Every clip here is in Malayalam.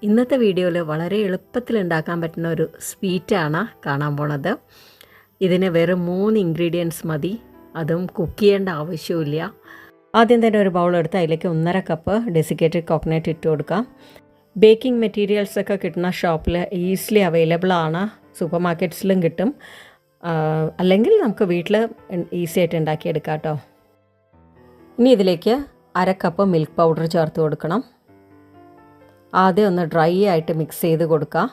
ഇന്നത്തെ വീഡിയോയിൽ വളരെ എളുപ്പത്തിൽ ഉണ്ടാക്കാൻ പറ്റുന്ന ഒരു സ്വീറ്റാണ് കാണാൻ പോണത്. ഇതിന് വെറും 3 ഇൻഗ്രീഡിയൻസ് മതി, അതും കുക്ക് ചെയ്യേണ്ട ആവശ്യമില്ല. ആദ്യം തന്നെ ഒരു ബൗൾ എടുത്ത് അതിലേക്ക് 1.5 കപ്പ് ഡെസിക്കേറ്റഡ് കോക്കനട്ട് ഇട്ട് കൊടുക്കാം. ബേക്കിംഗ് മെറ്റീരിയൽസൊക്കെ കിട്ടുന്ന ഷോപ്പിൽ ഈസിലി അവൈലബിൾ ആണ്, സൂപ്പർ മാർക്കറ്റ്സിലും കിട്ടും. അല്ലെങ്കിൽ നമുക്ക് വീട്ടിൽ ഈസി ആയിട്ട് ഉണ്ടാക്കിയെടുക്കാം കേട്ടോ. ഇനി ഇതിലേക്ക് 1/2 കപ്പ് മിൽക്ക് പൗഡർ ചേർത്ത് കൊടുക്കണം. ആദ്യം ഒന്ന് ഡ്രൈ ആയിട്ട് മിക്സ് ചെയ്ത് കൊടുക്കാം.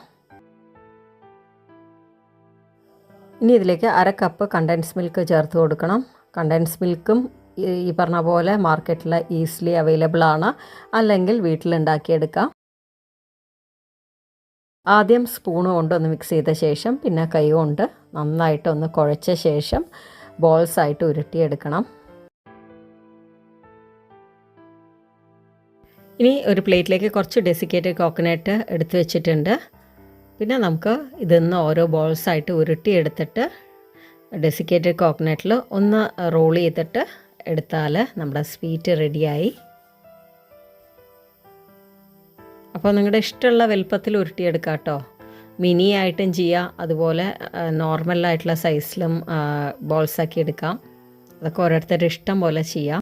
ഇനി ഇതിലേക്ക് 1/2 കപ്പ് കണ്ടൻസ് മിൽക്ക് ചേർത്ത് കൊടുക്കണം. കണ്ടൻസ് മിൽക്കും ഈ പറഞ്ഞ പോലെ മാർക്കറ്റിൽ ഈസിലി അവൈലബിൾ ആണ്, അല്ലെങ്കിൽ വീട്ടിലുണ്ടാക്കിയെടുക്കാം. ആദ്യം സ്പൂൺ കൊണ്ടൊന്ന് മിക്സ് ചെയ്ത ശേഷം പിന്നെ കൈ കൊണ്ട് നന്നായിട്ടൊന്ന് കുഴച്ച ശേഷം ബോൾസായിട്ട് ഉരുട്ടിയെടുക്കണം. ഇനി ഒരു പ്ലേറ്റിലേക്ക് കുറച്ച് ഡെസിക്കേറ്റഡ് കോക്കനട്ട് എടുത്ത് വെച്ചിട്ടുണ്ട്. പിന്നെ നമുക്ക് ഇതിന്ന് ഓരോ ബോൾസായിട്ട് ഉരുട്ടിയെടുത്തിട്ട് ഡെസിക്കേറ്റഡ് കോക്കനട്ടിൽ ഒന്ന് റോൾ ചെയ്തിട്ട് എടുത്താൽ നമ്മുടെ സ്വീറ്റ് റെഡിയായി. അപ്പോൾ നിങ്ങളുടെ ഇഷ്ടമുള്ള വലുപ്പത്തിൽ ഉരുട്ടിയെടുക്കാം കേട്ടോ. മിനി ആയിട്ടും ചെയ്യാം, അതുപോലെ നോർമലായിട്ടുള്ള സൈസിലും ബോൾസാക്കി എടുക്കാം. അതൊക്കെ ഓരോരുത്തരുടെ ഇഷ്ടം പോലെ ചെയ്യാം.